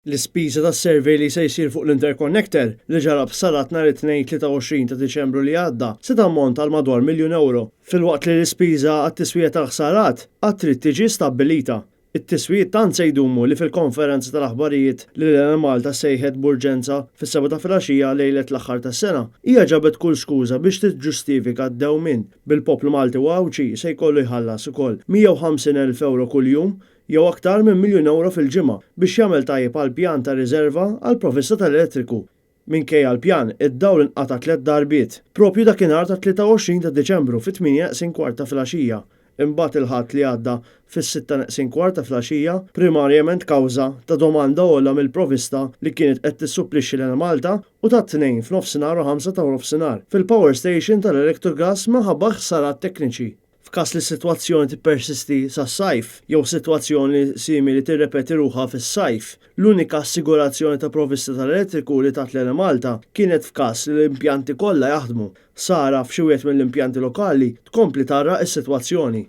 L-ispiża tas-survey li se jsir fuq l-interconnector li ġara b'Sarat nhar it-tnejn 23 ta' Diċembru li għadda se tammont għal madwar €1,000,000, filwaqt li l-ispiża għat-tiswiet tal-ħsarat qatt trid tiġi stabbilita. It-tiswiet tant se jdumu li fil-konferenza tal-aħbarijiet li l Malta sejħet b'urġenza fis-7 ta' filgħaxija lejlet l-aħħar tas-sena hija ġabet kull skuża biex tiġġustifika d-dewmien bil-poplu Malti u Awċi se jkollu jħallas ukoll €150,000 kuljum jew aktar minn €1,000,000 fil-ġimgħa biex jagħmel tajjeb għal pjan ta' riserva għall provvista tal-elettriku. Minkejja l-pjan id-dawl inqata' 3 darbiet, proprju dakinhar ta' 23 ta' Diċembru fit-8:15 ta' filgħaxija. Imbagħad il-ħadd li għadda fis-6:15 ta' filgħaxija primarjament kawża ta' domanda ogħla mill-provvista li kienet qed tissupplixxi lil Malta u tat-tnejn f'nofsinhar u 5 ta' nofsinhar fil-power station tal-Electrogas minħabba ħsarat tekniċi. F'każ li s-sitwazzjoni tippersisti sas-sajf jew sitwazzjoni simili tirrepeti ruħha fis-sajf, l-unika assigurazzjoni ta' provvista tal-elettriku li tat lil Malta kienet f'każ li l-impjanti kollha jaħdmu. Sara f'xi wieħed mill-impjanti lokali tkompli tara s-sitwazzjoni.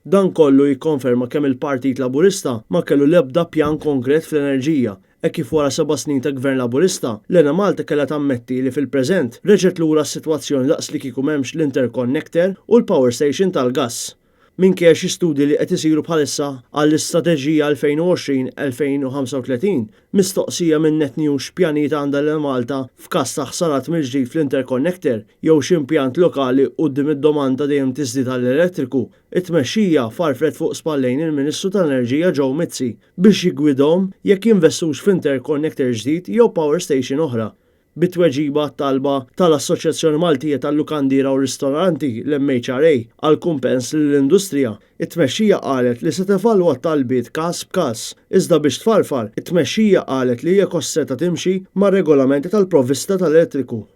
Dan kollu jikkonferma kemm il-Partit Laburista ma kellu l-ebda pjan konkret fl-enerġija. Kif wara 7 snin ta' Gvern Laburista, Lena Malta kellha tammetti li fil-preżent reġgħet lura s-sitwazzjoni daqs li kieku m'hemmx l-interconnector u l-power station tal-gass. Minkejja xi studji li qed isiru bħalissa għall-istrateġija 2020-2035 mistoqsija minn Netnews x'pjanijiet għandha lil Malta f'każ ta' ħsarat mill-ġdid fl-interconnector jew xi impjant lokali quddiem id-domanda dejjem tiżdied għall-elettriku, it-tmexxija farfret fuq spallejn il-Ministru tal-Enerġija Joe Mizzi biex jiggwidhom jekk jinvestux f'interconnector ġdid jew power station oħra. Bit-tweġiba talba tal-Assoċjazzjoni Maltija tal-Lukandira u Ristoranti l-MHRA għal kumpens lill-industrija, it-tmexxija qalet li se tevalwa t-talbiet każ b'każ. Iżda biex tfarfar, it-tmexxija qalet li hija kostretta timxi mar-regolamenti tal-provvista tal-elettriku.